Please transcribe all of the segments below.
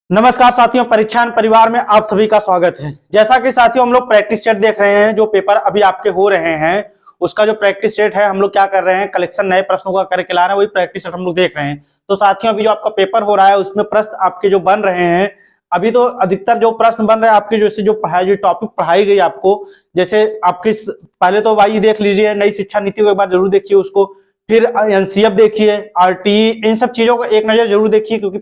नमस्कार साथियों, परीक्षान परिवार में आप सभी का स्वागत है। जैसा कि साथियों हम लोग प्रैक्टिस सेट देख रहे हैं, जो पेपर अभी आपके हो रहे हैं उसका जो प्रैक्टिस सेट है हम लोग क्या कर रहे हैं, कलेक्शन नए प्रश्नों का करके ला रहे हैं, वही प्रैक्टिस सेट हम लोग देख रहे हैं। तो साथियों अभी जो आपका पेपर हो रहा है उसमें प्रश्न आपके जो बन रहे हैं, अभी तो अधिकतर जो प्रश्न बन रहे हैं आपके जैसे जो पढ़ाई जो टॉपिक पढ़ाई गई आपको, जैसे आपके पहले तो भाई देख लीजिए नई शिक्षा नीति को एक बार जरूर देखिए उसको, फिर एनसीएफ देखिए, आरटीई, इन सब चीजों को एक नजर जरूर देखिए क्योंकि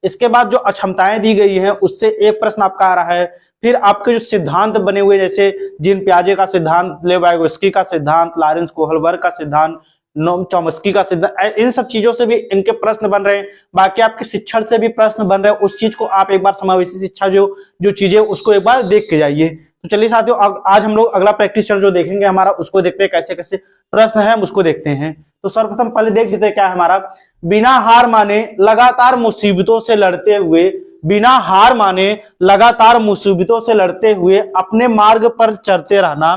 इसके बाद जो अक्षमताएं दी गई हैं उससे एक प्रश्न आपका आ रहा है। फिर आपके जो सिद्धांत बने हुए जैसे जीन पियाजे का सिद्धांत, लेवाइगोस्की का सिद्धांत, लॉरेंस कोहलबर्ग का सिद्धांत, नोम चॉम्स्की का सिद्धांत, इन सब चीजों से भी इनके प्रश्न बन रहे हैं। बाकी आपके शिक्षण से भी प्रश्न बन रहे हैं, उस चीज को आप एक बार समावेशी शिक्षा जो जो चीजें उसको एक बार देख के जाइए। तो चलिए साथियों आज हम लोग अगला प्रैक्टिस जो देखेंगे हमारा, उसको देखते हैं कैसे कैसे प्रश्न है, हम उसको देखते हैं। तो सर्वप्रथम पहले देख लेते हैं क्या है हमारा। बिना हार माने लगातार मुसीबतों से लड़ते हुए, बिना हार माने लगातार मुसीबतों से लड़ते हुए अपने मार्ग पर चलते रहना,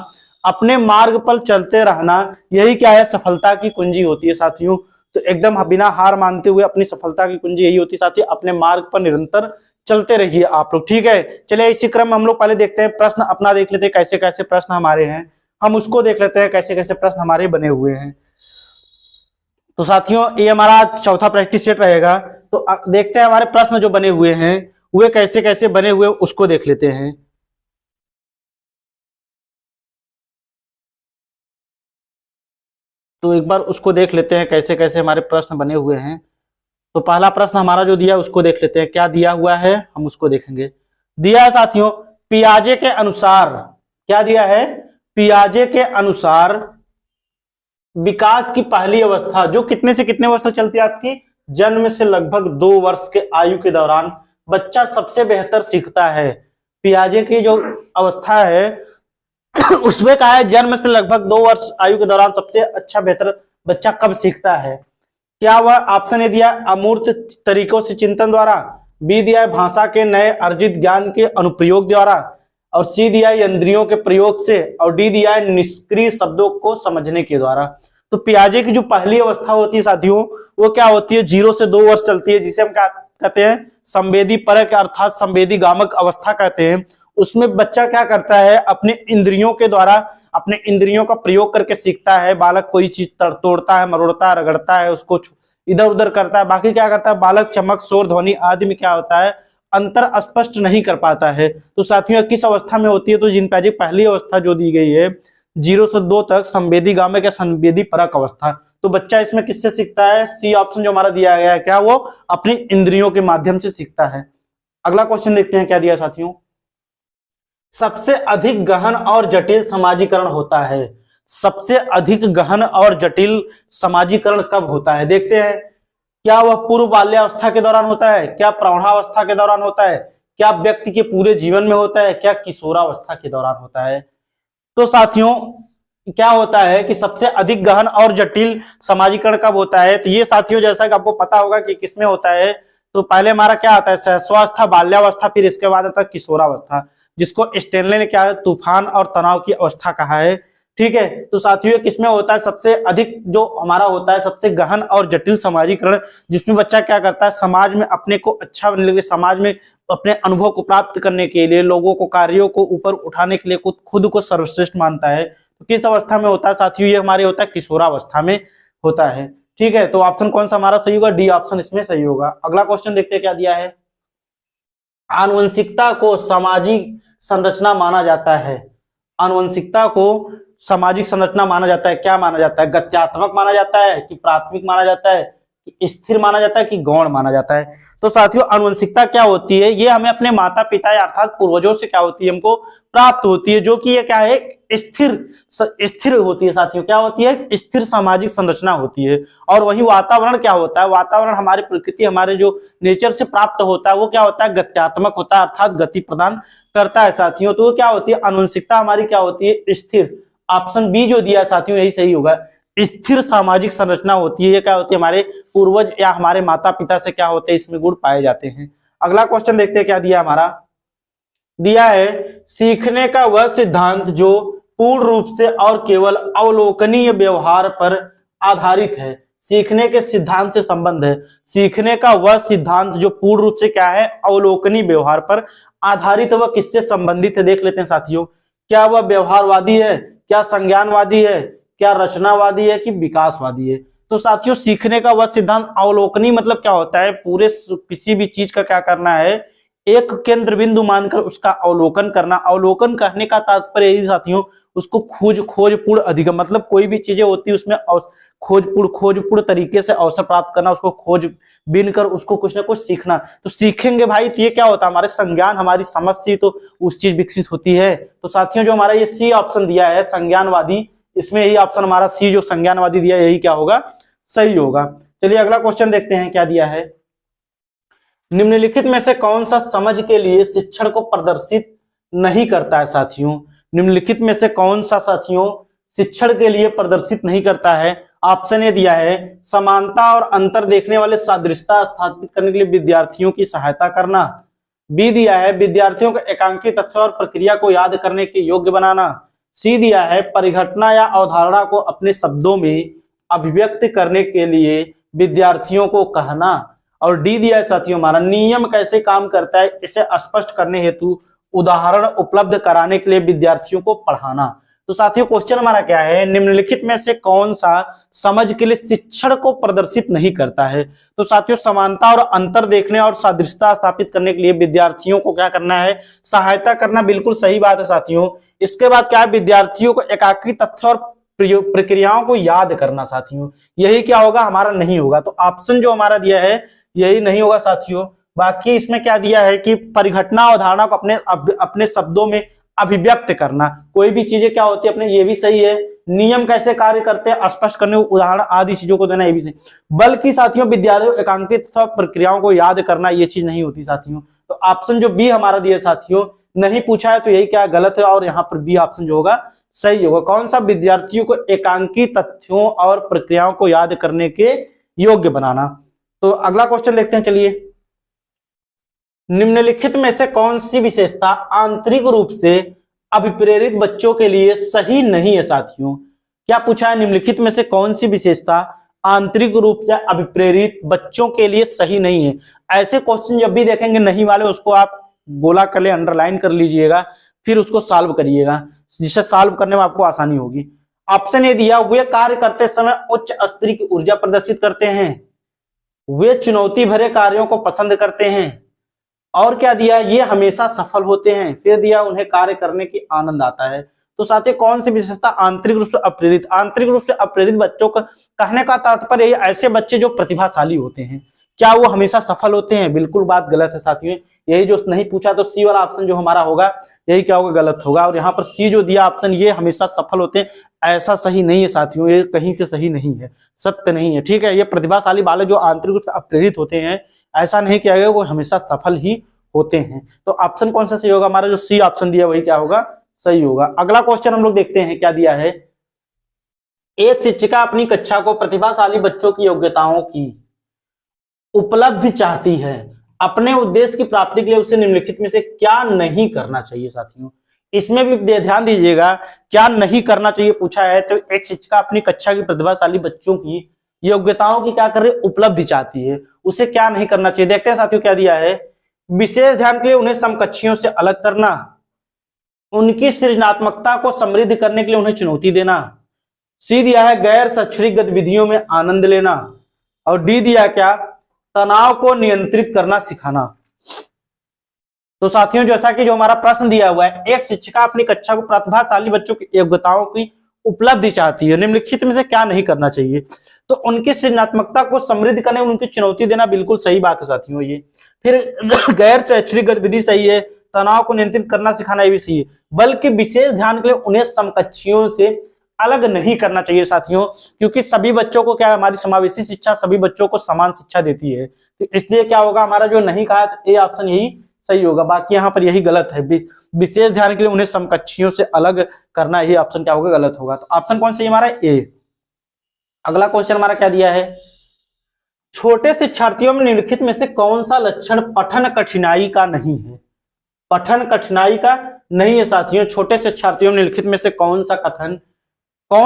अपने मार्ग पर चलते रहना, यही क्या है, सफलता की कुंजी होती है साथियों। तो एकदम बिना हार मानते हुए अपनी सफलता की कुंजी यही होती है साथियों, अपने मार्ग पर निरंतर चलते रहिए आप लोग, ठीक है। चलिए इसी क्रम में हम लोग पहले देखते हैं प्रश्न अपना, देख लेते हैं कैसे कैसे प्रश्न हमारे हैं, हम उसको देख लेते हैं कैसे कैसे प्रश्न हमारे बने हुए हैं। तो साथियों ये हमारा चौथा प्रैक्टिस सेट रहेगा। तो देखते हैं हमारे प्रश्न जो बने हुए हैं वे कैसे कैसे बने हुए उसको देख लेते हैं। तो एक बार उसको देख लेते हैं कैसे कैसे हमारे प्रश्न बने हुए हैं। तो पहला प्रश्न हमारा जो दिया उसको देख लेते हैं, क्या दिया हुआ है हम उसको देखेंगे। दिया है साथियों, पियाजे के अनुसार, क्या दिया है, पियाजे के अनुसार विकास की पहली अवस्था जो कितने से कितने वर्ष तक चलती है आपकी, जन्म से लगभग 2 वर्ष के आयु के दौरान बच्चा सबसे बेहतर सीखता है। पियाजे की जो अवस्था है उसमें कहा है जन्म से लगभग 2 वर्ष आयु के दौरान सबसे अच्छा बेहतर बच्चा कब सीखता है। क्या वह ऑप्शन ए दिया अमूर्त तरीकों से चिंतन द्वारा, बी दिया है भाषा के नए अर्जित ज्ञान के अनुप्रयोग द्वारा, और सी दिया है इंद्रियों के प्रयोग से, और डी दिया है निष्क्रिय शब्दों को समझने के द्वारा। तो पियाजे की जो पहली अवस्था होती है साथियों वो क्या होती है, 0 से 2 वर्ष चलती है, जिसे हम क्या कहते हैं, संवेदी परक अर्थात संवेदी गामक अवस्था कहते हैं। उसमें बच्चा क्या करता है, अपने इंद्रियों के द्वारा, अपने इंद्रियों का प्रयोग करके सीखता है। बालक कोई चीज तोड़ता है, मरोड़ता है, रगड़ता है, उसको इधर उधर करता है। बाकी क्या करता है, बालक चमक शोर ध्वनि आदि में क्या होता है, अंतर स्पष्ट नहीं कर पाता है। तो साथियों किस अवस्था में होती है, तो जिन पियाजे पहली अवस्था जो दी गई है 0 से 2 तक संवेदी गामक या संवेदी परक अवस्था। तो बच्चा इसमें किससे सीखता है, सी ऑप्शन जो हमारा दिया गया है, क्या वो अपनी इंद्रियों के माध्यम से सीखता है। अगला क्वेश्चन देखते हैं क्या दिया साथियों। सबसे अधिक गहन और जटिल समाजीकरण होता है, सबसे अधिक गहन और जटिल समाजीकरण कब होता है, देखते हैं। क्या वह पूर्व बाल्यावस्था के दौरान होता है, क्या प्रौढ़ावस्था के दौरान होता है, क्या व्यक्ति के पूरे जीवन में होता है, क्या किशोरावस्था के दौरान होता है। तो साथियों क्या होता है कि सबसे अधिक गहन और जटिल समाजीकरण कब होता है, तो ये साथियों जैसा कि आपको पता होगा कि किसमें होता है। तो पहले हमारा क्या आता है, सहस्वावस्था, बाल्यावस्था, फिर इसके बाद आता है किशोरावस्था, जिसको स्टेनले ने क्या है, तूफान और तनाव की अवस्था कहा है, ठीक है। तो साथियों किसमें होता है सबसे अधिक, जो हमारा होता है सबसे गहन और जटिल समाजीकरण, जिसमें बच्चा क्या करता है, समाज में अपने को अच्छा बनने के लिए, समाज में अपने अनुभव को प्राप्त करने के लिए, लोगों को कार्यों को ऊपर उठाने के लिए खुद को सर्वश्रेष्ठ मानता है। तो किस अवस्था में होता है साथियों, ये हमारे होता है किशोरावस्था में होता है, ठीक है। तो ऑप्शन कौन सा हमारा सही होगा, डी ऑप्शन इसमें सही होगा। अगला क्वेश्चन देखते हैं क्या दिया है। आनुवंशिकता को सामाजिक संरचना माना जाता है, आनुवंशिकता को सामाजिक संरचना माना जाता है, क्या माना जाता है, गत्यात्मक माना जाता है कि प्राथमिक माना जाता है कि स्थिर माना जाता है कि गौण माना जाता है। तो साथियों आनुवंशिकता क्या होती है, ये हमें अपने माता पिता अर्थात पूर्वजों से क्या होती है, हमको प्राप्त होती है, जो कि ये क्या है, स्थिर होती है साथियों, क्या होती है, स्थिर सामाजिक संरचना होती है। और वही वातावरण क्या होता है, वातावरण हमारी प्रकृति, हमारे जो नेचर से प्राप्त होता है वो क्या होता है, गत्यात्मक होता है अर्थात गति प्रदान करता है साथियों। तो क्या होती है, आनुवंशिकता हमारी क्या होती है, स्थिर। ऑप्शन बी जो दिया है साथियों यही सही होगा, स्थिर सामाजिक संरचना होती है। ये क्या होती है, हमारे पूर्वज या हमारे माता पिता से क्या होते हैं, इसमें गुण पाए जाते हैं। अगला क्वेश्चन देखते हैं क्या दिया हमारा। दिया है सीखने का वह सिद्धांत जो पूर्ण रूप से और केवल अवलोकनीय व्यवहार पर आधारित है, सीखने के सिद्धांत से संबंध है। सीखने का वह सिद्धांत जो पूर्ण रूप से क्या है, अवलोकनी व्यवहार पर आधारित है, वह किससे संबंधित है देख लेते हैं साथियों। क्या वह व्यवहारवादी है, क्या संज्ञानवादी है, क्या रचनावादी है कि विकासवादी है। तो साथियों सीखने का वह सिद्धांत अवलोकनी मतलब क्या होता है, पूरे किसी भी चीज का क्या करना है, एक केंद्र बिंदु मानकर उसका अवलोकन करना। अवलोकन कहने का तात्पर्य यही साथियों, उसको खोजपूर्ण अधिगम, मतलब कोई भी चीजें होती है उसमें खोजपूर्ण तरीके से अवसर प्राप्त करना, उसको खोज बीन कर उसको कुछ ना कुछ सीखना। तो सीखेंगे भाई तो ये क्या होता है, हमारे संज्ञान हमारी समझ से तो उस चीज विकसित होती है। तो साथियों जो हमारा ये सी ऑप्शन दिया है संज्ञानवादी, इसमें यही ऑप्शन हमारा सी जो संज्ञानवादी दिया यही क्या होगा, सही होगा। चलिए अगला क्वेश्चन देखते हैं क्या दिया है। निम्नलिखित में से कौन सा समझ के लिए शिक्षण को प्रदर्शित नहीं करता है साथियों। निम्नलिखित में से कौन सा साथियों शिक्षण के लिए प्रदर्शित नहीं करता है। ऑप्शन ए दिया है समानता और अंतर देखने वाले सादृश्यता स्थापित करने के लिए विद्यार्थियों की सहायता करना। बी दिया है विद्यार्थियों को एकांकी तथ्य और प्रक्रिया को याद करने के योग्य बनाना। सी दिया है परिघटना या अवधारणा को अपने शब्दों में अभिव्यक्त करने के लिए विद्यार्थियों को कहना। और डी दिया है साथियों हमारा नियम कैसे काम करता है इसे स्पष्ट करने हेतु उदाहरण उपलब्ध कराने के लिए विद्यार्थियों को पढ़ाना। तो साथियों क्वेश्चन हमारा क्या है, निम्नलिखित में से कौन सा समझ के लिए शिक्षण को प्रदर्शित नहीं करता है। तो साथियों समानता और अंतर देखने और सादृश्यता स्थापित करने के लिए विद्यार्थियों को क्या करना है, सहायता करना। बिल्कुल सही बात है साथियों। इसके बाद क्या है, विद्यार्थियों को एकाकी तथ्य और प्रक्रियाओं को याद करना। साथियों यही क्या होगा, हमारा नहीं होगा। तो ऑप्शन जो हमारा दिया है यही नहीं होगा साथियों। बाकी इसमें क्या दिया है कि परिघटना अवधारणा को अपने शब्दों में अभिव्यक्त करना। कोई भी चीजें क्या होती है अपने, ये भी सही है। नियम कैसे कार्य करते हैं स्पष्ट करने उदाहरण आदि चीजों को देना, ये भी सही। बल्कि साथियों विद्यार्थियों एकांकित प्रक्रियाओं को याद करना, ये चीज नहीं होती साथियों। तो ऑप्शन जो बी हमारा दिया साथियों नहीं पूछा है तो यही क्या गलत है, और यहाँ पर बी ऑप्शन जो होगा सही होगा। कौन सा, विद्यार्थियों को एकांकी तथ्यों और प्रक्रियाओं को याद करने के योग्य बनाना। तो अगला क्वेश्चन देखते हैं। चलिए निम्नलिखित में से कौन सी विशेषता आंतरिक रूप से अभिप्रेरित बच्चों के लिए सही नहीं है साथियों। क्या पूछा है, निम्नलिखित में से कौन सी विशेषता आंतरिक रूप से अभिप्रेरित बच्चों के लिए सही नहीं है। ऐसे क्वेश्चन जब भी देखेंगे नहीं वाले उसको आप गोला कर ले, अंडरलाइन कर लीजिएगा, फिर उसको सॉल्व करिएगा, जिससे सॉल्व करने में आपको आसानी होगी। ऑप्शन ए दिया वे कार्य करते समय उच्च स्तर की ऊर्जा प्रदर्शित करते हैं, वे चुनौती भरे कार्यों को पसंद करते हैं, और क्या दिया, ये हमेशा सफल होते हैं, फिर दिया उन्हें कार्य करने की आनंद आता है। तो साथ ही कौन सी विशेषता आंतरिक रूप से अप्रेरित। आंतरिक रूप से अप्रेरित बच्चों का कहने का तात्पर्य ऐसे बच्चे जो प्रतिभाशाली होते हैं, क्या वो हमेशा सफल होते हैं। बिल्कुल बात गलत है साथियों, यही जो नहीं पूछा तो सी वाला ऑप्शन जो हमारा होगा यही क्या होगा, गलत होगा। और यहाँ पर सी जो दिया ऑप्शन ये हमेशा सफल होते हैं, ऐसा सही नहीं है साथियों, ये कहीं से सही नहीं है, सत्य नहीं है। ठीक है, ये प्रतिभाशाली वाले जो आंतरिक रूप से अप्रेरित होते हैं, ऐसा नहीं किया गया वो हमेशा सफल ही होते हैं। तो ऑप्शन कौन सा सही होगा, हमारा जो सी ऑप्शन दिया वही क्या होगा, सही होगा। अगला क्वेश्चन हम लोग देखते हैं क्या दिया है। एक शिक्षिका अपनी कक्षा को प्रतिभाशाली बच्चों की योग्यताओं की उपलब्धि चाहती है, अपने उद्देश्य की प्राप्ति के लिए उसे निम्नलिखित में से क्या नहीं करना चाहिए। साथियों इसमें भी ध्यान दीजिएगा, क्या नहीं करना चाहिए पूछा है। तो एक शिक्षिका अपनी कक्षा की प्रतिभाशाली बच्चों की योग्यताओं की क्या कर रही है, उपलब्धि चाहती है, उसे क्या नहीं करना चाहिए। देखते हैं साथियों क्या दिया है। विशेष ध्यान के लिए उन्हें समकक्षियों से अलग करना, उनकी सृजनात्मकता को समृद्ध करने के लिए उन्हें चुनौती देना। सी दिया है गैर शैक्षणिक गतिविधियों में आनंद लेना। और डी दिया क्या, तनाव को नियंत्रित करना सिखाना। तो साथियों जैसा कि जो हमारा प्रश्न दिया हुआ है, एक शिक्षिका अपनी कक्षा को प्रतिभाशाली बच्चों की योग्यताओं की उपलब्धि चाहती है, निम्नलिखित में से क्या नहीं करना चाहिए। तो उनकी सृजनात्मकता को समृद्ध करने में उनकी चुनौती देना, बिल्कुल सही बात है साथियों ये। फिर गैर शैक्षणिक गतिविधि सही है, तनाव को नियंत्रित करना सिखाना ये भी सही है, बल्कि विशेष ध्यान के लिए उन्हें समकक्षियों से अलग नहीं करना चाहिए साथियों, क्योंकि सभी बच्चों को क्या है, हमारी समावेशी शिक्षा सभी बच्चों को समान शिक्षा देती है। तो इसलिए क्या होगा, हमारा जो नहीं कहा तो ए ऑप्शन यही सही होगा, बाकी यहाँ पर यही गलत है। विशेष ध्यान के लिए उन्हें समकक्षियों से अलग करना, यही ऑप्शन क्या होगा, गलत होगा। तो ऑप्शन कौन सा हमारा, ए। अगला क्वेश्चन हमारा क्या दिया है, छोटे शिक्षार्थियों में निम्नलिखित में से कौन सा लक्षण पठन कठिनाई का नहीं है। पठन कठिनाई का नहीं है साथियों, छोटे शिक्षार्थियों में निम्नलिखित में से कौन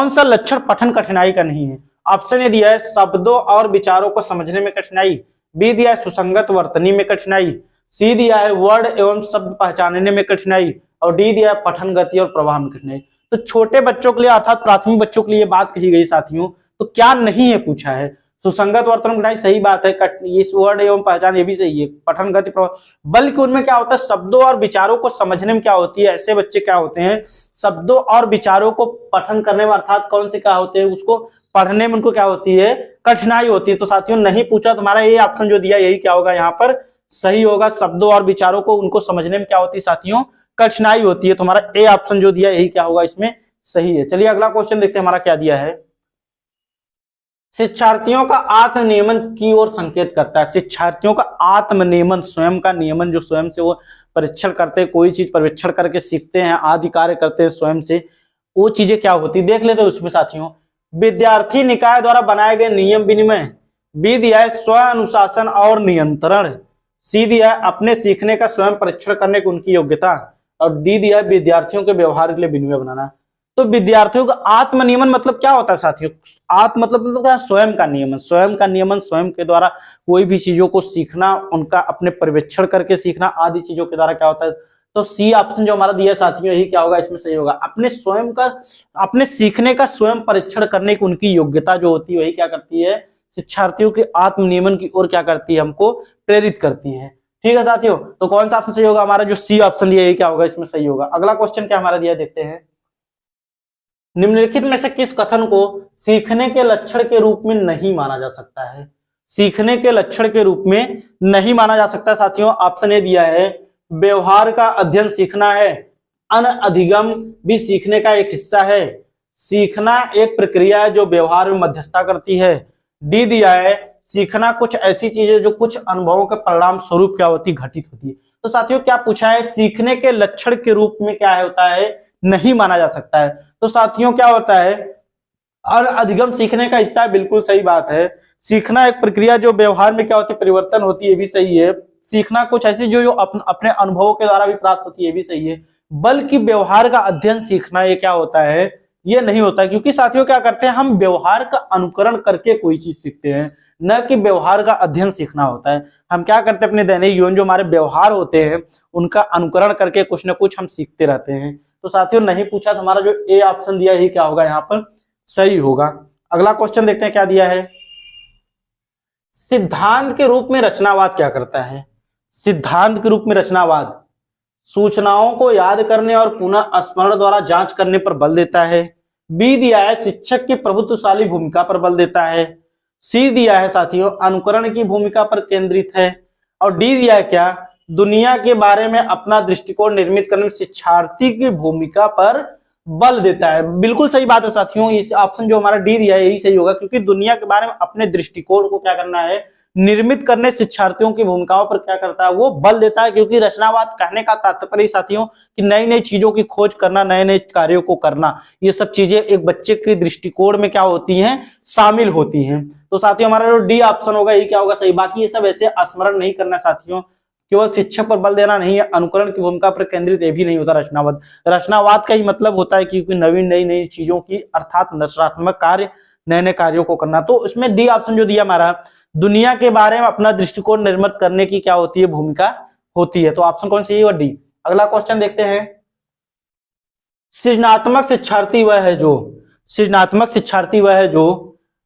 सा लक्षण पठन कठिनाई का नहीं है। ऑप्शन ए दिया है शब्दों और विचारों को समझने में कठिनाई, बी दिया है सुसंगत वर्तनी में कठिनाई, सी दिया है वर्ड एवं शब्द पहचानने में कठिनाई, और डी दिया है पठन गति और प्रवाह में कठिनाई। तो छोटे बच्चों के लिए अर्थात प्राथमिक बच्चों के लिए बात कही गई साथियों, तो क्या नहीं है पूछा है, सुसंगत वर्तन कठिनाई सही बात है, इस वर्ड एवं पहचान ये भी सही है, पठन गति प्रवाह, बल्कि उनमें क्या होता है शब्दों और विचारों को समझने में क्या होती है, ऐसे बच्चे क्या होते हैं शब्दों और विचारों को पठन करने में अर्थात कौन से क्या होते हैं उसको पढ़ने में उनको क्या होती है कठिनाई होती है। तो साथियों नहीं पूछा, तुम्हारा ये ऑप्शन जो दिया यही क्या होगा यहाँ पर सही होगा, शब्दों और विचारों को उनको समझने में क्या होती है साथियों कठिनाई होती है। तुम्हारा ए ऑप्शन जो दिया यही क्या होगा इसमें सही है। चलिए अगला क्वेश्चन देखते हैं हमारा क्या दिया है, शिक्षार्थियों का आत्मनियमन की ओर संकेत करता है। शिक्षार्थियों का आत्मनियमन, स्वयं का नियमन, जो स्वयं से वो परीक्षण करते हैं, कोई चीज परीक्षण करके सीखते हैं, आदि कार्य करते हैं स्वयं से, वो चीजें क्या होती देख लेते हैं उसमें साथियों। विद्यार्थी निकाय द्वारा बनाए गए नियम विनिमय, बी दिया है स्व अनुशासन और नियंत्रण, सी दिया है अपने सीखने का स्वयं परीक्षण करने की उनकी योग्यता, और डी दिया है विद्यार्थियों के व्यवहार के लिए विनिमय बनाना। तो विद्यार्थियों का आत्मनियमन मतलब क्या होता है साथियों, आत्म मतलब क्या स्वयं का नियमन, स्वयं का नियमन, स्वयं के द्वारा कोई भी चीजों को सीखना, उनका अपने पर्यवेक्षण करके सीखना आदि चीजों के द्वारा क्या होता है। तो सी ऑप्शन जो हमारा दिया है साथियों यही क्या होगा इसमें सही होगा, अपने स्वयं का अपने सीखने का स्वयं परीक्षण करने की उनकी योग्यता जो होती है वही क्या करती है शिक्षार्थियों के आत्मनियमन की ओर क्या करती है हमको प्रेरित करती है। ठीक है साथियों, तो कौन सा ऑप्शन सही होगा, हमारा जो सी ऑप्शन दिया यही क्या होगा इसमें सही होगा। अगला क्वेश्चन क्या हमारा दिया देखते हैं, निम्नलिखित में से किस कथन को सीखने के लक्षण के रूप में नहीं माना जा सकता है, सीखने के लक्षण के रूप में नहीं माना जा सकता साथियों। ऑप्शन ए दिया है व्यवहार का अध्ययन सीखना है, अनअधिगम भी सीखने का एक हिस्सा है, सीखना एक प्रक्रिया है जो व्यवहार में मध्यस्थता करती है, डी दिया है सीखना कुछ ऐसी चीजें जो कुछ अनुभवों के परिणाम स्वरूप क्या होती घटित होती है। तो साथियों क्या पूछा है, सीखने के लक्षण के रूप में क्या है होता है नहीं माना जा सकता है। तो साथियों क्या होता है अनअधिगम सीखने का हिस्सा है, बिल्कुल सही बात है। सीखना एक प्रक्रिया जो व्यवहार में क्या होती है परिवर्तन होती है, ये भी सही है। सीखना कुछ ऐसी जो अपने अनुभवों के द्वारा भी प्राप्त होती है, ये भी सही है। बल्कि व्यवहार का अध्ययन सीखना ये क्या होता है ये नहीं होता है, क्योंकि साथियों क्या करते हैं हम व्यवहार का अनुकरण करके कोई चीज सीखते हैं, न कि व्यवहार का अध्ययन सीखना होता है। हम क्या करते हैं अपने दैनिक जीवन जो हमारे व्यवहार होते हैं उनका अनुकरण करके कुछ ना कुछ हम सीखते रहते हैं। तो साथियों नहीं पूछा, तो हमारा जो ए ऑप्शन दिया यही क्या होगा यहाँ पर सही होगा। अगला क्वेश्चन देखते हैं क्या दिया है, सिद्धांत के रूप में रचनावाद क्या करता है। सिद्धांत के रूप में रचनावाद सूचनाओं को याद करने और पुनः स्मरण द्वारा जांच करने पर बल देता है, बी दिया है शिक्षक की प्रभुत्वशाली भूमिका पर बल देता है, सी दिया है साथियों अनुकरण की भूमिका पर केंद्रित है, और डी दिया है क्या दुनिया के बारे में अपना दृष्टिकोण निर्मित करने में शिक्षार्थी की भूमिका पर बल देता है। बिल्कुल सही बात है साथियों, इस ऑप्शन जो हमारा डी दिया है यही सही होगा, क्योंकि दुनिया के बारे में अपने दृष्टिकोण को क्या करना है निर्मित करने शिक्षार्थियों की भूमिकाओं पर क्या करता है वो बल देता है। क्योंकि रचनावाद कहने का तात्पर्य साथियों कि नई नई चीजों की खोज करना, नए नए कार्यों को करना, ये सब चीजें एक बच्चे के दृष्टिकोण में क्या होती हैं शामिल होती हैं। तो साथियों हमारा जो डी ऑप्शन होगा ये क्या होगा सही। बाकी ये सब ऐसे स्मरण नहीं करना साथियों, केवल शिक्षक पर बल देना नहीं है, अनुकरण की भूमिका पर केंद्रित ये भी नहीं होता रचनावाद। रचनावाद का ही मतलब होता है कि नवीन नई नई चीजों की अर्थात रचनात्मक कार्य, नए नए कार्यों को करना। तो इसमें डी ऑप्शन जो दिया हमारा दुनिया के बारे में अपना दृष्टिकोण निर्मित करने की क्या होती है भूमिका होती है। तो ऑप्शन कौन सी है डी। अगला क्वेश्चन देखते हैं, सृजनात्मक शिक्षार्थी वह है जो, सृजनात्मक शिक्षार्थी वह है जो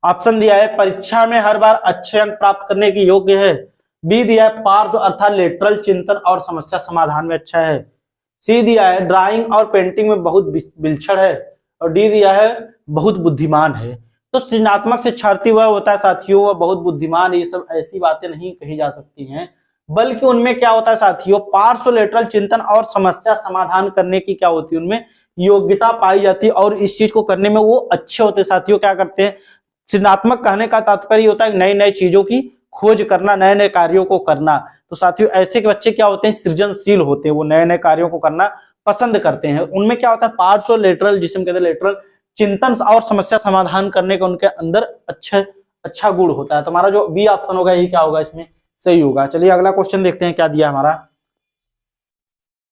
ऑप्शन दिया है परीक्षा में हर बार अच्छे अंक प्राप्त करने की योग्य है, बी दिया है पार्श्व अर्थात लेटरल चिंतन और समस्या समाधान में अच्छा है, सी दिया है ड्राइंग और पेंटिंग में बहुत विलक्षण है, और डी दिया है बहुत बुद्धिमान है। तो सृजनात्मक शिक्षार्थी वह होता है साथियों वह बहुत बुद्धिमान है, ये सब ऐसी बातें नहीं कही जा सकती हैं, बल्कि उनमें क्या होता है साथियों पार्श्व लेटरल चिंतन और समस्या समाधान करने की क्या होती है उनमें योग्यता पाई जाती है, और इस चीज को करने में वो अच्छे होते हैं साथियों। क्या करते हैं सृजनात्मक कहने का तात्पर्य होता है नई नई चीजों की खोज करना, नए नए कार्यों को करना। तो साथियों ऐसे के बच्चे क्या होते हैं सृजनशील होते हैं, वो नए नए कार्यों को करना पसंद करते हैं। उनमें क्या होता है पार्श्व लेटरल जिसमें कहते हैं लेटरल चिंतन और समस्या समाधान करने का उनके अंदर अच्छा गुण होता है। तो हमारा जो बी ऑप्शन होगा यही क्या होगा इसमें सही होगा। चलिए अगला क्वेश्चन देखते हैं क्या दिया हमारा,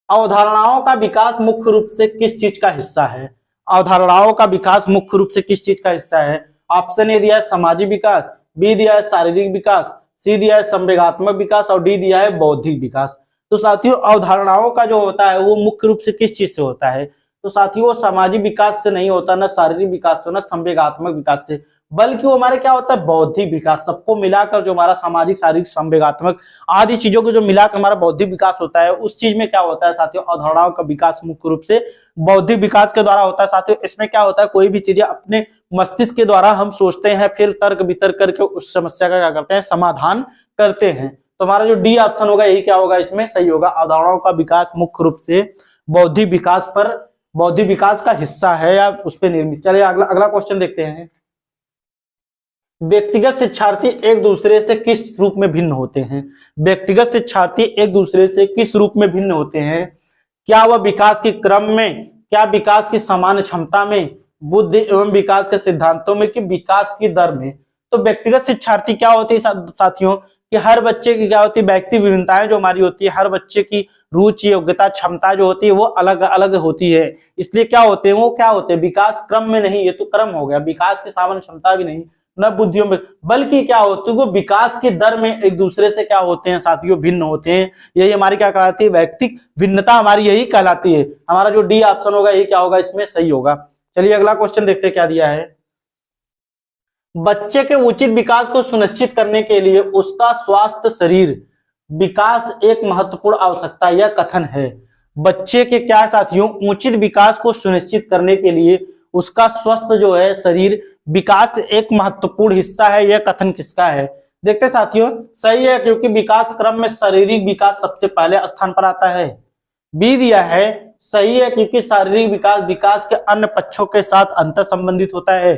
अवधारणाओं का विकास मुख्य रूप से किस चीज का हिस्सा है। अवधारणाओं का विकास मुख्य रूप से किस चीज का हिस्सा है। ऑप्शन ए दिया है सामाजिक विकास, बी दिया है शारीरिक विकास, सी दिया है संवेगात्मक विकास और डी दिया है बौद्धिक विकास। तो साथियों अवधारणाओं का जो होता है वो मुख्य रूप से किस चीज से होता है? तो साथियों वो सामाजिक विकास से नहीं होता, ना शारीरिक विकास से, ना संवेगात्मक विकास से, बल्कि वो हमारे क्या होता है बौद्धिक विकास। सबको मिलाकर जो हमारा सामाजिक, शारीरिक, संवेगात्मक आदि चीजों को जो मिलाकर हमारा बौद्धिक विकास होता है, उस चीज में क्या होता है साथियों अवधारणाओं का विकास मुख्य रूप से बौद्धिक विकास के द्वारा होता है। साथियों इसमें क्या होता है कोई भी चीजें अपने मस्तिष्क के द्वारा हम सोचते हैं, फिर तर्क वितर्क करके उस समस्या का क्या करते हैं समाधान करते हैं। तो हमारा जो डी ऑप्शन होगा यही क्या होगा इसमें सही होगा। अवधारणाओं का विकास मुख्य रूप से बौद्धिक विकास का हिस्सा है या उस पर निर्मित। चलिए अगला क्वेश्चन देखते हैं। व्यक्तिगत शिक्षार्थी एक दूसरे से किस रूप में भिन्न होते हैं? व्यक्तिगत शिक्षार्थी एक दूसरे से किस रूप में भिन्न होते हैं? क्या वह विकास के क्रम में, क्या विकास की समान क्षमता में, बुद्धि एवं विकास के सिद्धांतों में, कि विकास की दर में? तो व्यक्तिगत शिक्षार्थी क्या होती है साथियों कि हर बच्चे की क्या होती है व्यक्ति विभिन्नताएं जो हमारी होती है, हर बच्चे की रुचि, योग्यता, क्षमता जो होती है वो अलग अलग होती है। इसलिए क्या होते हैं वो क्या होते हैं विकास क्रम में नहीं, ये तो क्रम हो गया, विकास की सामान्य क्षमता भी नहीं, न बुद्धियों में, बल्कि क्या होते हैं वो विकास की दर में एक दूसरे से क्या होते हैं साथियों भिन्न होते हैं। यही हमारी क्या कहलाती है व्यक्तिक भिन्नता, हमारी यही कहलाती है। हमारा जो डी ऑप्शन होगा यही क्या होगा इसमें सही होगा। चलिए अगला क्वेश्चन देखते हैं क्या दिया है। बच्चे के उचित विकास को सुनिश्चित करने के लिए उसका स्वास्थ्य शरीर विकास एक महत्वपूर्ण आवश्यकता यह कथन है। बच्चे के क्या साथियों उचित विकास को सुनिश्चित करने के लिए उसका स्वस्थ जो है शरीर विकास एक महत्वपूर्ण हिस्सा है, यह कथन किसका है? देखते साथियों सही है, क्योंकि विकास क्रम में शारीरिक विकास सबसे पहले स्थान पर आता है। बी दिया है सही है, क्योंकि शारीरिक विकास विकास के अन्य पक्षों के साथ अंतर संबंधित होता है।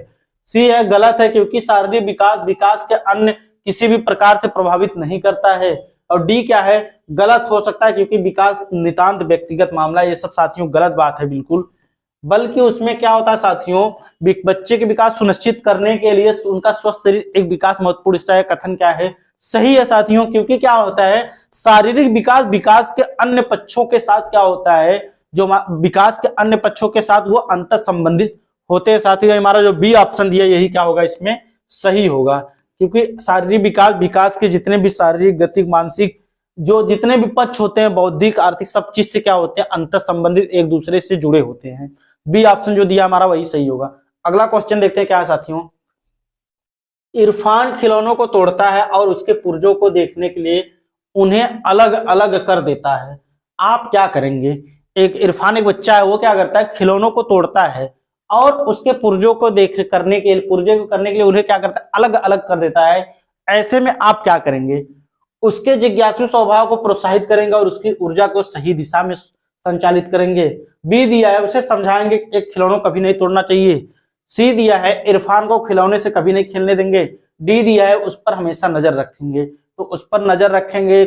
सी है गलत है, क्योंकि शारीरिक विकास विकास के अन्य किसी भी प्रकार से प्रभावित नहीं करता है। और डी क्या है गलत हो सकता है, क्योंकि विकास नितांत व्यक्तिगत मामला, ये सब साथियों गलत बात है बिल्कुल। बल्कि उसमें क्या होता है साथियों बच्चे के विकास सुनिश्चित करने के लिए उनका स्वस्थ शरीर एक विकास महत्वपूर्ण हिस्सा है, कथन क्या है सही है साथियों। क्योंकि क्या होता है शारीरिक विकास विकास के अन्य पक्षों के साथ क्या होता है जो विकास के अन्य पक्षों के साथ वो अंतर संबंधित होते हैं साथियों। हमारा जो बी ऑप्शन दिया यही क्या होगा इसमें सही होगा, क्योंकि शारीरिक विकास विकास के जितने भी शारीरिक, गतिक, मानसिक जो जितने भी पक्ष होते हैं बौद्धिक, आर्थिक, सब चीज से क्या होते हैं अंतर संबंधित, एक दूसरे से जुड़े होते हैं। बी ऑप्शन जो दिया हमारा वही सही होगा। अगला क्वेश्चन देखते हैं क्या है साथियों। इरफान खिलौनों को तोड़ता है और उसके पुर्जों को देखने के लिए उन्हें अलग अलग कर देता है, आप क्या करेंगे? एक इरफान एक बच्चा है, वो क्या करता है खिलौनों को तोड़ता है और उसके पुर्जों को करने के लिए उन्हें क्या करता है अलग अलग कर देता है। ऐसे में आप क्या करेंगे? उसके जिज्ञासु स्वभाव को प्रोत्साहित करेंगे और उसकी ऊर्जा को सही दिशा में संचालित करेंगे। बी दिया है उसे समझाएंगे एक खिलौनों कभी नहीं तोड़ना चाहिए। सी दिया है इरफान को खिलौने से कभी नहीं खेलने देंगे। डी दिया है उस पर हमेशा नजर रखेंगे। तो उस पर नजर रखेंगे,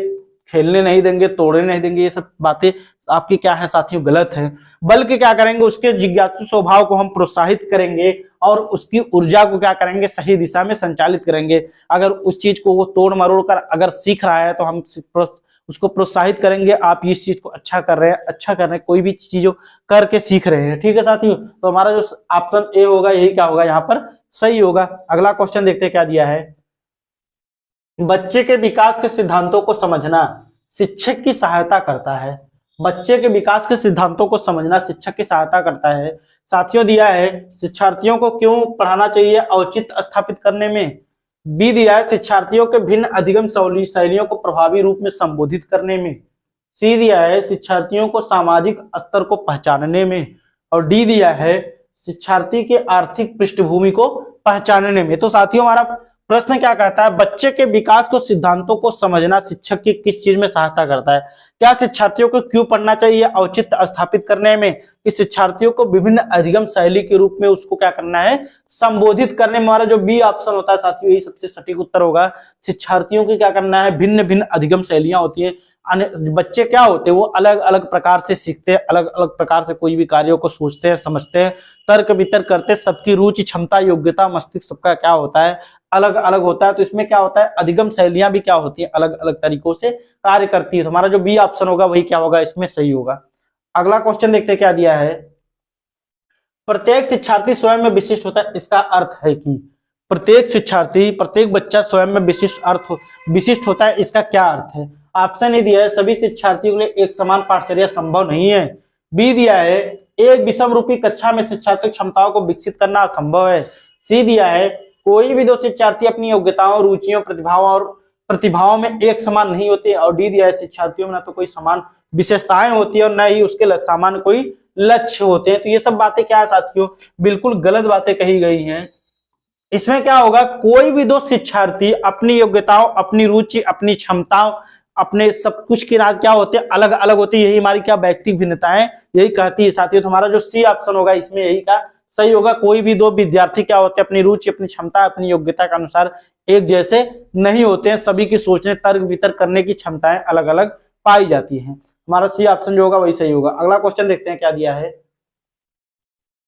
खेलने नहीं देंगे, तोड़ने नहीं देंगे, ये सब बातें आपकी क्या है साथियों गलत है। बल्कि क्या करेंगे उसके जिज्ञासु स्वभाव को हम प्रोत्साहित करेंगे और उसकी ऊर्जा को क्या करेंगे सही दिशा में संचालित करेंगे। अगर उस चीज को वो तोड़ मरोड़ कर अगर सीख रहा है तो हम उसको प्रोत्साहित करेंगे, आप इस चीज को अच्छा कर रहे हैं, कोई भी चीजों करके सीख रहे हैं। ठीक है साथियों, तो हमारा जो ऑप्शन ए होगा यही क्या होगा यहाँ पर सही होगा। अगला क्वेश्चन देखते हैं क्या दिया है। बच्चे के विकास के सिद्धांतों को समझना शिक्षक की सहायता करता है। बच्चे के विकास के सिद्धांतों को समझना शिक्षक की सहायता करता है। साथियों दिया है शिक्षार्थियों को क्यों पढ़ाना चाहिए औचित्य स्थापित करने में। बी दिया है शिक्षार्थियों के भिन्न अधिगम शैलियों को प्रभावी रूप में संबोधित करने में। सी दिया है शिक्षार्थियों को सामाजिक स्तर को पहचानने में। और डी दिया है शिक्षार्थी के आर्थिक पृष्ठभूमि को पहचानने में। तो साथियों हमारा प्रश्न क्या कहता है, बच्चे के विकास को सिद्धांतों को समझना शिक्षक की किस चीज में सहायता करता है। क्या शिक्षार्थियों को क्यों पढ़ना चाहिए औचित्य स्थापित करने में, कि शिक्षार्थियों को विभिन्न अधिगम शैली के रूप में उसको क्या करना है संबोधित करने में। हमारा जो बी ऑप्शन होता है साथियों यही सबसे सटीक उत्तर होगा। शिक्षार्थियों को क्या करना है भिन्न भिन्न अधिगम शैलियां होती है। बच्चे क्या होते हैं वो अलग अलग प्रकार से सीखते हैं, अलग अलग प्रकार से कोई भी कार्यों को सोचते हैं, समझते हैं, तर्क वितर्क करते हैं। सबकी रुचि, क्षमता, योग्यता, मस्तिष्क सबका क्या होता है अलग अलग होता है। तो इसमें क्या होता है अधिगम शैलियां भी क्या होती है अलग अलग तरीकों से कार्य करती है। तो हमारा जो बी ऑप्शन होगा वही क्या होगा इसमें सही होगा। अगला क्वेश्चन देखते हैं क्या दिया है। प्रत्येक शिक्षार्थी स्वयं में विशिष्ट होता है, इसका अर्थ है कि प्रत्येक शिक्षार्थी, प्रत्येक बच्चा स्वयं में विशिष्ट होता है, इसका क्या अर्थ है? ऑप्शन ए दिया है सभी शिक्षार्थियों के लिए एक समान पाठचर्या संभव नहीं है। बी दिया है एक विषम रूपी कक्षा में शिक्षार्थियों की क्षमताओं को विकसित करना असंभव है। सी दिया है कोई भी दो शिक्षार्थी अपनी योग्यताओं, रुचियों, प्रतिभाओं में एक समान नहीं होते। और डी दिया है शिक्षार्थियों में न तो कोई समान विशेषताएं होती है और न ही उसके सामान्य कोई लक्ष्य होते हैं। तो ये सब बातें क्या है साथियों, बिल्कुल गलत बातें कही गई हैं। इसमें क्या होगा, कोई भी दो शिक्षार्थी अपनी योग्यताओं, अपनी रुचि, अपनी क्षमताओं, अपने सब कुछ की रात क्या होते हैं, अलग अलग होती है। यही हमारी क्या व्यक्तिगत भिन्नताएं यही कहती है साथियों। तो हमारा जो सी ऑप्शन होगा इसमें यही का सही होगा। कोई भी दो विद्यार्थी क्या होते हैं, अपनी रुचि, अपनी क्षमता, अपनी योग्यता के अनुसार एक जैसे नहीं होते हैं। सभी की सोचने, तर्क वितर्क करने की क्षमताएं अलग अलग पाई जाती हैं। हमारा सी ऑप्शन जो होगा वही सही होगा। अगला क्वेश्चन देखते हैं क्या दिया है।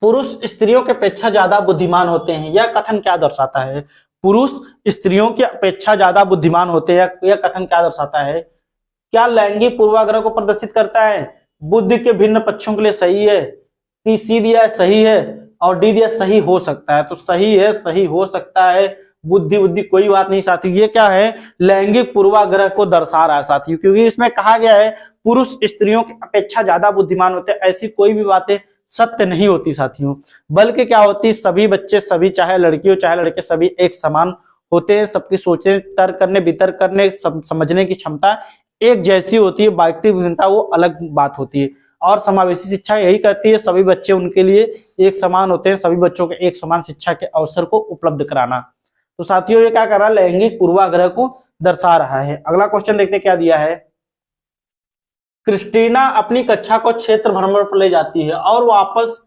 पुरुष स्त्रियों की अपेक्षा ज्यादा बुद्धिमान होते हैं, यह कथन क्या दर्शाता है? पुरुष स्त्रियों की अपेक्षा ज्यादा बुद्धिमान होते हैं, यह कथन क्या दर्शाता है? क्या लैंगिक पूर्वाग्रह को प्रदर्शित करता है? बुद्धि के भिन्न पक्षों के लिए सही है। सी दिया है सही है और डी दिया सही हो सकता है। तो सही है, सही हो सकता है, बुद्धि कोई बात नहीं साथियों। ये क्या है, लैंगिक पूर्वाग्रह को दर्शा रहा है साथियों, क्योंकि इसमें कहा गया है पुरुष स्त्रियों की अपेक्षा ज्यादा बुद्धिमान होते हैं। ऐसी कोई भी बातें सत्य नहीं होती साथियों, बल्कि क्या होती, सभी बच्चे, सभी चाहे लड़की हो चाहे लड़के, सभी एक समान होते हैं। सबकी सोचने, तर्क करने, वितर्क करने, समझने की क्षमता एक जैसी होती है। व्यक्तिगत भिन्नता वो अलग बात होती है। और समावेशी शिक्षा यही कहती है सभी बच्चे उनके लिए एक समान होते हैं, सभी बच्चों के एक समान शिक्षा के अवसर को उपलब्ध कराना। तो साथियों ये क्या कर रहा है, लैंगिक पूर्वाग्रह को दर्शा रहा है। अगला क्वेश्चन देखते हैं क्या दिया है। क्रिस्टीना अपनी कक्षा को क्षेत्र भ्रमण पर ले जाती है और वापस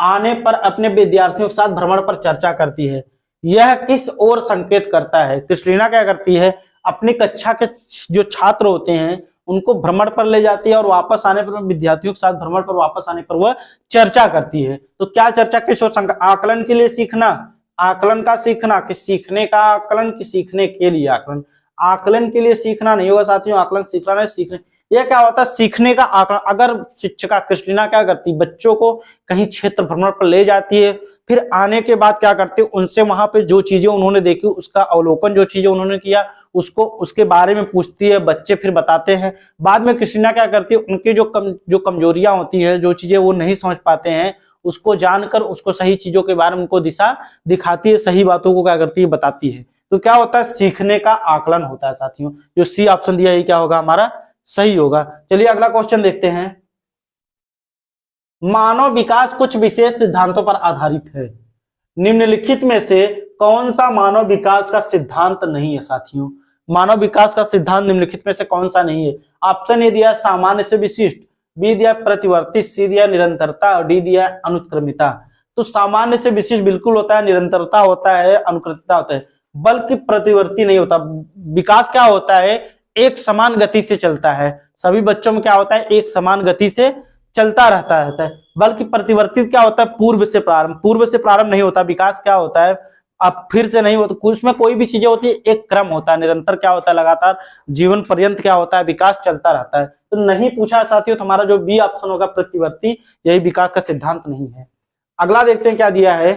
आने पर अपने विद्यार्थियों के साथ भ्रमण पर चर्चा करती है, यह किस ओर संकेत करता है? क्रिस्टीना क्या करती है, अपनी कक्षा के जो छात्र होते हैं उनको भ्रमण पर ले जाती है और वापस आने पर विद्यार्थियों के साथ भ्रमण पर वापस आने पर वह चर्चा करती है। तो क्या चर्चा किस ओर संकेत? आकलन के लिए सीखना, आकलन का सीखना, कि सीखने का आकलन, कि सीखने के लिए आकलन? आकलन के लिए सीखना नहीं होगा साथियों, आकलन सीखना नहीं, सीखने। यह क्या होता है, सीखने का आकलन। अगर शिक्षिका क्रिस्टीना क्या करती, बच्चों को कहीं क्षेत्र भ्रमण पर ले जाती है, फिर आने के बाद क्या करती है, उनसे वहां पे जो चीजें उन्होंने देखी उसका अवलोकन, जो चीजें उन्होंने किया उसको उसके बारे में पूछती है, बच्चे फिर बताते हैं। बाद में क्रिस्टीना क्या करती है, उनकी जो कमजोरियां होती है, जो चीजें वो नहीं समझ पाते हैं, उसको जानकर उसको सही चीजों के बारे में उनको दिशा दिखाती है, सही बातों को क्या करती है, बताती है। तो क्या होता है, सीखने का आकलन होता है साथियों। जो सी ऑप्शन दिया है क्या होगा हमारा सही होगा। चलिए अगला क्वेश्चन देखते हैं। मानव विकास कुछ विशेष सिद्धांतों पर आधारित है, निम्नलिखित में से कौन सा मानव विकास का सिद्धांत नहीं है साथियों? मानव विकास का सिद्धांत निम्नलिखित में से कौन सा नहीं है? ऑप्शन ए दिया सामान्य से विशिष्ट, बी दिया प्रतिवर्ती, सी दिया निरंतरता और डी दिया अनुक्रमिता। तो सामान्य से विशिष्ट बिल्कुल होता है, निरंतरता होता है, अनुक्रमिता होता है, बल्कि प्रतिवर्ती नहीं होता। विकास क्या होता है, एक समान गति से चलता है। सभी बच्चों में क्या होता है, एक समान गति से चलता रहता है। बल्कि प्रतिवर्तित क्या होता है, पूर्व से प्रारंभ नहीं होता। विकास क्या होता है, अब फिर से नहीं होता। उसमें कोई भी चीजें होती है एक क्रम होता है, निरंतर क्या होता है, लगातार जीवन पर्यंत क्या होता है, विकास चलता रहता है। तो नहीं पूछा साथियों, तो हमारा जो बी ऑप्शन होगा प्रतिवर्ती, यही विकास का सिद्धांत नहीं है। अगला देखते हैं क्या दिया है।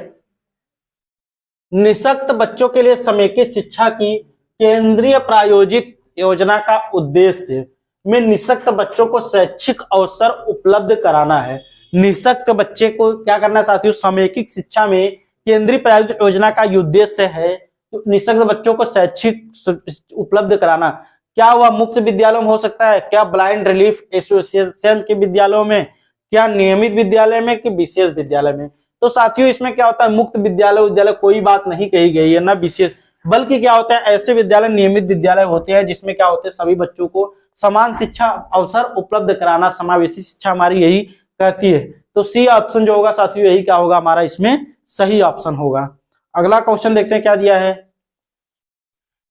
निःशक्त बच्चों के लिए समेकित शिक्षा की केंद्रीय प्रायोजित योजना का उद्देश्य में निःशक्त बच्चों को शैक्षिक अवसर उपलब्ध कराना है। निःशक्त बच्चे को क्या करना है साथियों, समेकित शिक्षा में केंद्रीय प्रायोजित योजना का उद्देश्य है निःशक्त बच्चों को शैक्षिक उपलब्ध कराना। क्या वह मुक्त विद्यालयों में हो सकता है, क्या ब्लाइंड रिलीफ एसोसिएशन के विद्यालयों में, क्या नियमित विद्यालय में, कि विशेष विद्यालय में? तो साथियों इसमें क्या होता है, मुक्त विद्यालय कोई बात नहीं कही गई है, ना विशेष, बल्कि क्या होता है, ऐसे विद्यालय नियमित विद्यालय होते हैं जिसमें क्या होते हैं, सभी बच्चों को समान शिक्षा अवसर उपलब्ध कराना। समावेशी शिक्षा हमारी यही कहती है। तो सी ऑप्शन जो होगा साथियों यही क्या होगा हमारा इसमें सही ऑप्शन होगा। अगला क्वेश्चन देखते हैं क्या दिया है।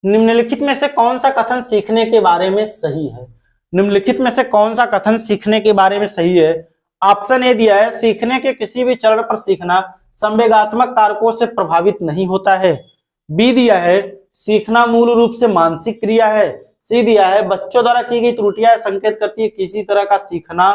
निम्नलिखित में से कौन सा कथन सीखने के बारे में सही है? निम्नलिखित में से कौन सा कथन सीखने के बारे में सही है? ऑप्शन ए दिया है सीखने के किसी भी चरण पर सीखना संवेगात्मक कारकों से प्रभावित नहीं होता है। बी दिया है सीखना मूल रूप से मानसिक क्रिया है। सी दिया है बच्चों द्वारा की गई त्रुटियां संकेत करती है किसी तरह का सीखना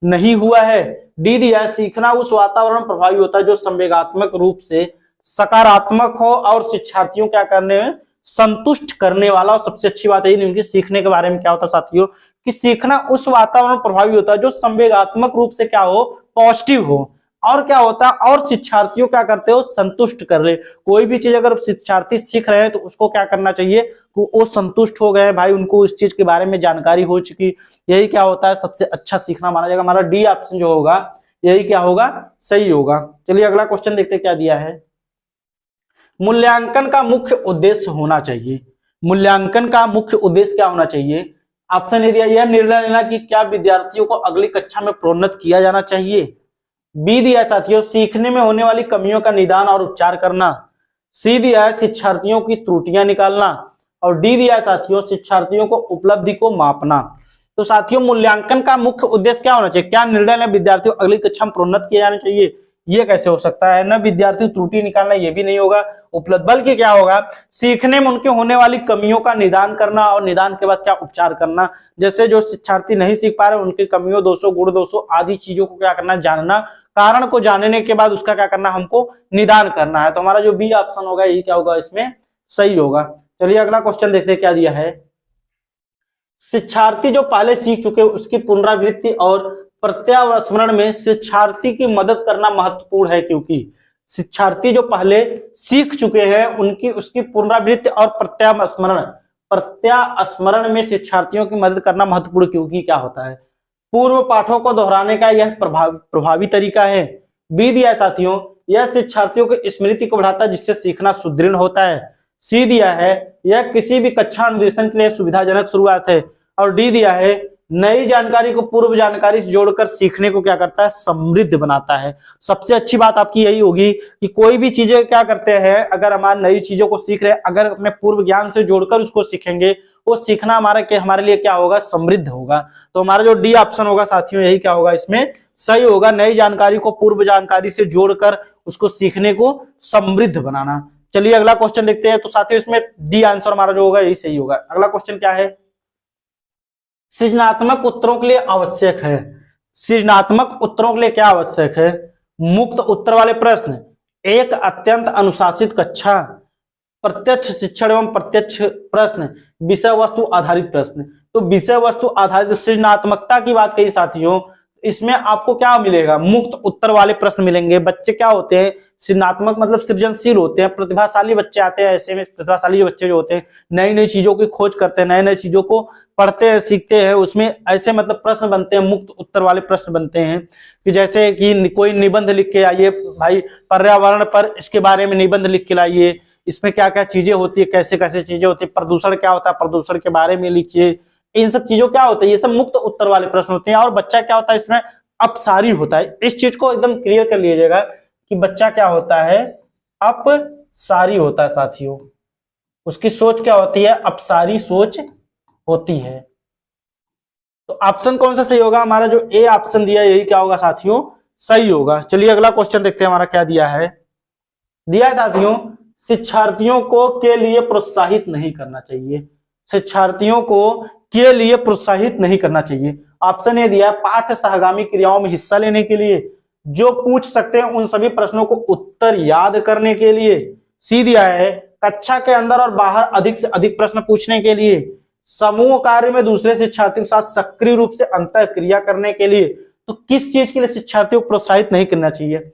नहीं हुआ है। डी दिया है सीखना उस वातावरण प्रभावी होता है जो संवेगात्मक रूप से सकारात्मक हो और शिक्षार्थियों क्या करने में संतुष्ट करने वाला। और सबसे अच्छी बात यही उनकी सीखने के बारे में क्या होता है साथियों कि सीखना उस वातावरण प्रभावी होता है जो संवेगात्मक रूप से क्या हो, पॉजिटिव हो। और क्या होता है, और शिक्षार्थियों क्या करते हो, संतुष्ट कर ले। कोई भी चीज अगर शिक्षार्थी सीख रहे हैं तो उसको क्या करना चाहिए कि वो संतुष्ट हो गए भाई, उनको उस चीज के बारे में जानकारी हो चुकी। यही क्या होता है सबसे अच्छा सीखना माना जाएगा। हमारा डी ऑप्शन जो होगा यही क्या होगा, सही होगा। चलिए अगला क्वेश्चन देखते हैं क्या दिया है। मूल्यांकन का मुख्य उद्देश्य होना चाहिए। मूल्यांकन का मुख्य उद्देश्य क्या होना चाहिए। ऑप्शन ए दिया, यह निर्णय लेना कि क्या विद्यार्थियों को अगली कक्षा में प्रोन्नत किया जाना चाहिए। बी दिया है साथियों, सीखने में होने वाली कमियों का निदान और उपचार करना। सी दिया है, शिक्षार्थियों की त्रुटियां निकालना। और डी दिया है साथियों, शिक्षार्थियों को उपलब्धि को मापना। तो साथियों मूल्यांकन का मुख्य उद्देश्य क्या होना चाहिए, क्या निर्णय लेना विद्यार्थियों को अगली कक्षा में प्रोन्नत किया जाना चाहिए, ये कैसे हो सकता है। न विद्यार्थी त्रुटि निकालना, ये भी नहीं होगा उपलब्ध, बल्कि क्या होगा, सीखने में उनके होने वाली कमियों का निदान करना और निदान के बाद क्या उपचार करना। जैसे जो शिक्षार्थी नहीं सीख पा रहे उनकी कमियों, दोषों, गुण दोषों आदि चीजों को क्या करना, जानना, कारण को जानने के बाद उसका क्या करना, हमको निदान करना है। तो हमारा जो बी ऑप्शन होगा यही क्या होगा, इसमें सही होगा। चलिए अगला क्वेश्चन देखते हैं क्या दिया है। शिक्षार्थी जो पहले सीख चुके उसकी पुनरावृत्ति और प्रत्यास्मरण में शिक्षार्थी की मदद करना महत्वपूर्ण है, क्योंकि शिक्षार्थी जो पहले सीख चुके हैं उनकी उसकी पुनरावृत्ति और प्रत्यास्मरण में शिक्षार्थियों की मदद करना महत्वपूर्ण, क्योंकि क्या होता है, पूर्व पाठों को दोहराने का यह प्रभावी तरीका है। बी दिया है साथियों, यह शिक्षार्थियों की स्मृति को बढ़ाता है जिससे सीखना सुदृढ़ होता है। सी दिया है, यह किसी भी कक्षा अनुदेशन के लिए सुविधाजनक शुरुआत है। और डी दिया है, नई जानकारी को पूर्व जानकारी से जोड़कर सीखने को क्या करता है, समृद्ध बनाता है। सबसे अच्छी बात आपकी यही होगी कि कोई भी चीजें क्या करते हैं, अगर हमारे नई चीजों को सीख रहे हैं, अगर अपने पूर्व ज्ञान से जोड़कर उसको सीखेंगे, वो सीखना हमारे लिए क्या होगा, समृद्ध होगा। तो हमारा जो डी ऑप्शन होगा साथियों यही क्या होगा, इसमें सही होगा। नई जानकारी को पूर्व जानकारी से जोड़कर उसको सीखने को समृद्ध बनाना। चलिए अगला क्वेश्चन देखते हैं। तो साथियों इसमें डी आंसर हमारा जो होगा यही सही होगा। अगला क्वेश्चन क्या है, सृजनात्मक उत्तरों के लिए आवश्यक है। सृजनात्मक उत्तरों के लिए क्या आवश्यक है, मुक्त उत्तर वाले प्रश्न, एक अत्यंत अनुशासित कक्षा, प्रत्यक्ष शिक्षण एवं प्रत्यक्ष प्रश्न, विषय वस्तु आधारित प्रश्न। तो विषय वस्तु आधारित सृजनात्मकता की बात कही साथियों, इसमें आपको क्या मिलेगा, मुक्त उत्तर वाले प्रश्न मिलेंगे। बच्चे क्या होते हैं, सृजनात्मक मतलब सृजनशील होते हैं, प्रतिभाशाली बच्चे आते हैं। ऐसे में प्रतिभाशाली जो बच्चे जो होते हैं नई नई चीजों की खोज करते हैं, नए नए चीजों को पढ़ते हैं, सीखते हैं, उसमें ऐसे मतलब प्रश्न बनते हैं, मुक्त उत्तर वाले प्रश्न बनते हैं। कि जैसे कि कोई निबंध लिख के आइए भाई, पर्यावरण पर इसके बारे में निबंध लिख के लाइए, इसमें क्या क्या चीजें होती है, कैसे कैसे चीजें होती है, प्रदूषण क्या होता है, प्रदूषण के बारे में लिखिए। इन सब चीजों क्या होता है, ये सब मुक्त उत्तर वाले प्रश्न होते हैं। और बच्चा क्या होता है, इसमें अपसारी होता है। इस चीज को एकदम क्लियर कर लीजिएगा कि बच्चा क्या होता है, अपसारी होता है साथियों। उसकी सोच क्या होती है, अपसारी सोच होती है। तो ऑप्शन कौन सा सही होगा, हमारा जो ए ऑप्शन दिया यही क्या होगा साथियों, सही होगा। चलिए अगला क्वेश्चन देखते हैं हमारा क्या दिया है। दिया है साथियों, शिक्षार्थियों को के लिए प्रोत्साहित नहीं करना चाहिए। शिक्षार्थियों को के लिए प्रोत्साहित नहीं करना चाहिए। ऑप्शन ए दिया, पाठ सहगामी क्रियाओं में हिस्सा लेने के लिए, जो पूछ सकते हैं उन सभी प्रश्नों को उत्तर याद करने के लिए। सी दिया है, कक्षा के अंदर और बाहर अधिक से अधिक प्रश्न पूछने के लिए, समूह कार्य में दूसरे शिक्षार्थियों के साथ सक्रिय रूप से अंतः क्रिया करने के लिए। तो किस चीज के लिए शिक्षार्थियों को प्रोत्साहित नहीं करना चाहिए,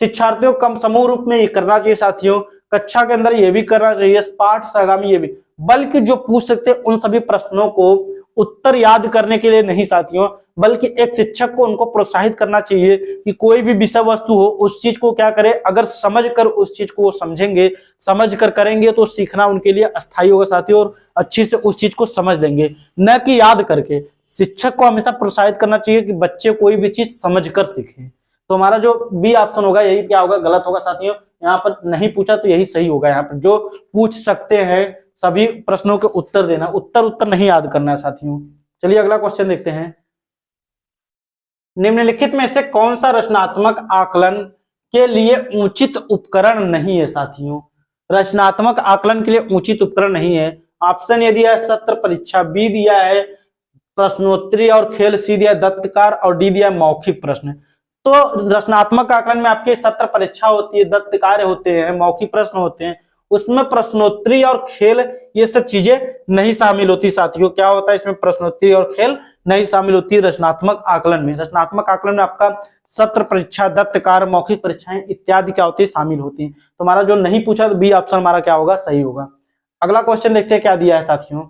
शिक्षार्थियों को कम समूह रूप में ये करना चाहिए साथियों, कक्षा के अंदर ये भी करना चाहिए, पाठ सहगामी ये भी, बल्कि जो पूछ सकते हैं उन सभी प्रश्नों को उत्तर याद करने के लिए नहीं साथियों, बल्कि एक शिक्षक को उनको प्रोत्साहित करना चाहिए कि कोई भी विषय वस्तु हो उस चीज को क्या करे, अगर समझ कर उस चीज को वो समझेंगे, समझ कर करेंगे तो सीखना उनके लिए अस्थायी होगा साथियों, और अच्छी से उस चीज को समझ लेंगे, न कि याद करके। शिक्षक को हमेशा प्रोत्साहित करना चाहिए कि बच्चे कोई भी चीज समझ कर सीखें। तो हमारा जो बी ऑप्शन होगा यही क्या होगा, गलत होगा साथियों। यहाँ पर नहीं पूछा तो यही सही होगा। यहाँ पर जो पूछ सकते हैं सभी प्रश्नों के उत्तर देना, उत्तर नहीं याद करना है साथियों। चलिए अगला क्वेश्चन देखते हैं। निम्नलिखित में से कौन सा रचनात्मक आकलन के लिए उचित उपकरण नहीं है साथियों। रचनात्मक आकलन के लिए उचित उपकरण नहीं है। ऑप्शन ए दिया है सत्र परीक्षा, बी दिया है प्रश्नोत्तरी और खेल, सी दिया है दत्तकार और डी दिया है मौखिक प्रश्न। तो रचनात्मक आकलन में आपके सत्र परीक्षा होती है, दत्त कार्य होते हैं, मौखिक प्रश्न होते हैं, उसमें प्रश्नोत्तरी और खेल ये सब चीजें नहीं शामिल होती साथियों। क्या होता है इसमें? प्रश्नोत्तरी और खेल नहीं शामिल होती रचनात्मक आकलन में। रचनात्मक आकलन में आपका सत्र परीक्षा, दत्त कार्य, मौखिक परीक्षाएं इत्यादि क्या होती है? शामिल होती है। तो हमारा जो नहीं पूछा तो बी ऑप्शन हमारा क्या होगा? सही होगा। अगला क्वेश्चन देखते हैं क्या दिया है साथियों।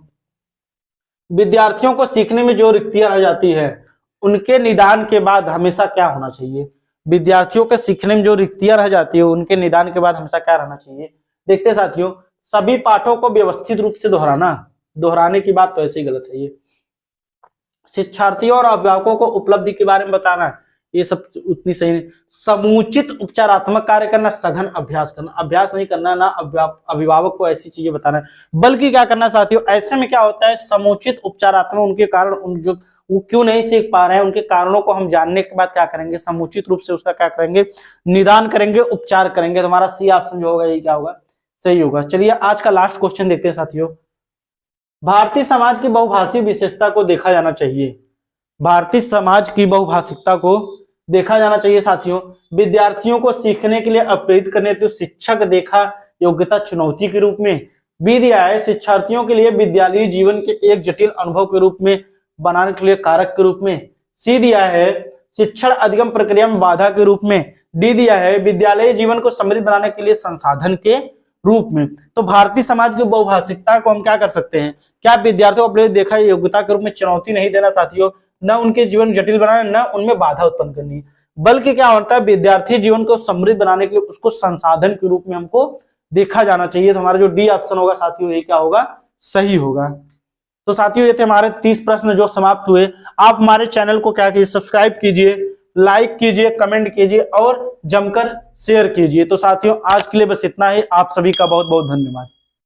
विद्यार्थियों को सीखने में जो रिक्तियां रह जाती है उनके निदान के बाद हमेशा क्या होना चाहिए? विद्यार्थियों के सीखने में जो रिक्तियां रह जाती है उनके निदान के बाद हमेशा क्या रहना चाहिए? देखते हैं साथियों, सभी पाठों को व्यवस्थित रूप से दोहराने की बात तो ऐसे ही गलत है। ये शिक्षार्थियों और अभिभावकों को उपलब्धि के बारे में बताना, ये सब उतनी सही नहीं। समुचित उपचारात्मक कार्य करना, सघन अभ्यास करना, अभ्यास नहीं करना ना अभिभावक को ऐसी चीजें बताना है, बल्कि क्या करना साथियों, ऐसे में क्या होता है समुचित उपचारात्मक, उनके कारण जो वो क्यों नहीं सीख पा रहे हैं उनके कारणों को हम जानने के बाद क्या करेंगे? समुचित रूप से उसका क्या करेंगे? निदान करेंगे, उपचार करेंगे। तो हमारा सी ऑप्शन जो होगा ये क्या होगा? सही होगा। चलिए आज का लास्ट क्वेश्चन देखते हैं साथियों। भारतीय समाज की बहुभाषी विशेषता को देखा जाना चाहिए। भारतीय समाज की बहुभाषिकता को देखा जाना चाहिए साथियों। विद्यार्थियों को सीखने के लिए प्रेरित करने तो शिक्षक देखा योग्यता चुनौती के रूप में। बी दिया है शिक्षार्थियों के लिए विद्यालयी जीवन के एक जटिल अनुभव के रूप में बनाने के लिए कारक के रूप में। सी दिया है शिक्षण अधिगम प्रक्रिया में बाधा के रूप में। डी दिया है विद्यालय जीवन को समृद्ध बनाने के लिए संसाधन के रूप में। तो भारतीय समाज की बहुभाषिकता को हम क्या कर सकते हैं? क्या विद्यार्थियों को प्रेरित देखा योग्यता के रूप में चुनौती नहीं देना साथियों, न उनके जीवन जटिल बनाना, न उनमें बाधा उत्पन्न करनी, बल्कि क्या होता है विद्यार्थी जीवन को समृद्ध बनाने के लिए उसको संसाधन के रूप में हमको देखा जाना चाहिए। तो हमारा जो डी ऑप्शन होगा साथियों ये क्या होगा? सही होगा। तो साथियों ये थे हमारे 30 प्रश्न जो समाप्त हुए। आप हमारे चैनल को क्या कीजिए? सब्सक्राइब कीजिए, लाइक कीजिए, कमेंट कीजिए और जमकर शेयर कीजिए। तो साथियों आज के लिए बस इतना ही। आप सभी का बहुत बहुत धन्यवाद।